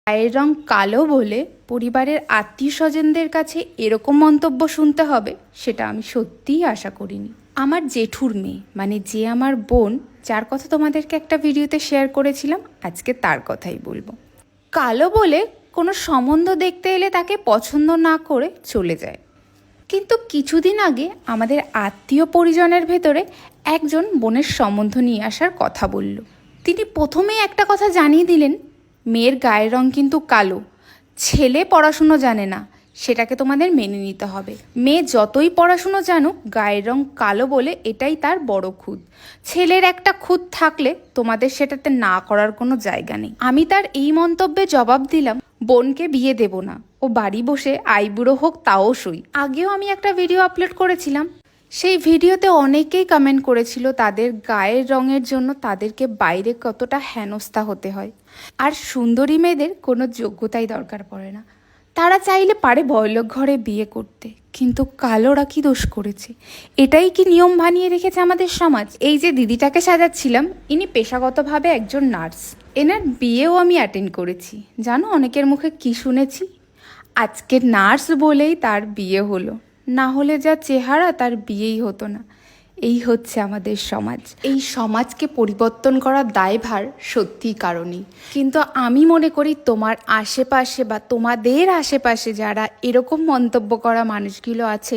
গায়ের রং কালো বলে পরিবারের আত্মীয় স্বজনদের কাছে এরকম মন্তব্য শুনতে হবে সেটা আমি সত্যিই আশা করিনি। আমার জেঠুর মেয়ে, মানে যে আমার বোন, যার কথা তোমাদেরকে একটা ভিডিওতে শেয়ার করেছিলাম, আজকে তার কথাই বলবো। কালো বলে কোনো সম্বন্ধ দেখতে এলে তাকে পছন্দ না করে চলে যায়। কিন্তু কিছুদিন আগে আমাদের আত্মীয় পরিজনের ভেতরে একজন বোনের সম্বন্ধ নিয়ে আসার কথা বলল। তিনি প্রথমেই একটা কথা জানিয়ে দিলেন, মেয়ের গায়ের রং কিন্তু কালো, ছেলে পড়াশুনো জানে না, সেটাকে তোমাদের মেনে নিতে হবে। মেয়ে যতই পড়াশুনো জানুক, গায়ের রং কালো বলে এটাই তার বড় খুঁত। ছেলের একটা খুঁত থাকলে তোমাদের সেটাতে না করার কোনো জায়গা নেই। আমি তার এই মন্তব্যে জবাব দিলাম, বোনকে বিয়ে দেব না, ও বাড়ি বসে আইবুড়ো হোক তাও সই। আগেও আমি একটা ভিডিও আপলোড করেছিলাম, সেই ভিডিওতে অনেকেই কমেন্ট করেছিল তাদের গায়ের রঙের জন্য তাদেরকে বাইরে কতটা হেনস্থা হতে হয়। আর সুন্দরী মেয়েদের কোনো যোগ্যতাই দরকার পড়ে না, তারা চাইলে পারে বড়লোক ঘরে বিয়ে করতে। কিন্তু কালোরা কি দোষ করেছে? এটাই কি নিয়ম বানিয়ে রেখেছে আমাদের সমাজ? এই যে দিদিটাকে সাজাচ্ছিলাম, ইনি পেশাগতভাবে একজন নার্স। এনার বিয়েও আমি অ্যাটেন্ড করেছি। জানো অনেকের মুখে কি শুনেছি? আজকে নার্স বলেই তার বিয়ে হলো, না হলে যা চেহারা তার বিয়েই হতো না। এই হচ্ছে আমাদের সমাজ। এই সমাজকে পরিবর্তন করার দায়ভার সত্যিই কারণই। কিন্তু আমি মনে করি তোমার আশেপাশে বা তোমাদের আশেপাশে যারা এরকম মন্তব্য করা মানুষগুলো আছে,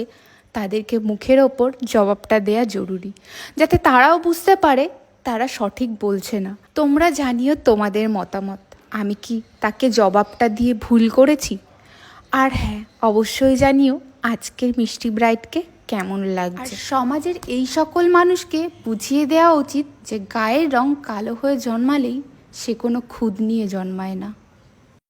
তাদেরকে মুখের ওপর জবাবটা দেয়া জরুরি, যাতে তারাও বুঝতে পারে তারা সঠিক বলছে না। তোমরা জানিও তোমাদের মতামত, আমি কি তাকে জবাবটা দিয়ে ভুল করেছি? আর হ্যাঁ, অবশ্যই জানিও আজকের মিষ্টি ব্রাইডকে কেমন লাগছে। আর সমাজের এই সকল মানুষকে বুঝিয়ে দেওয়া উচিত যে গায়ের রং কালো হয়ে জন্মালেই সে কোনো খুঁত নিয়ে জন্মায় না।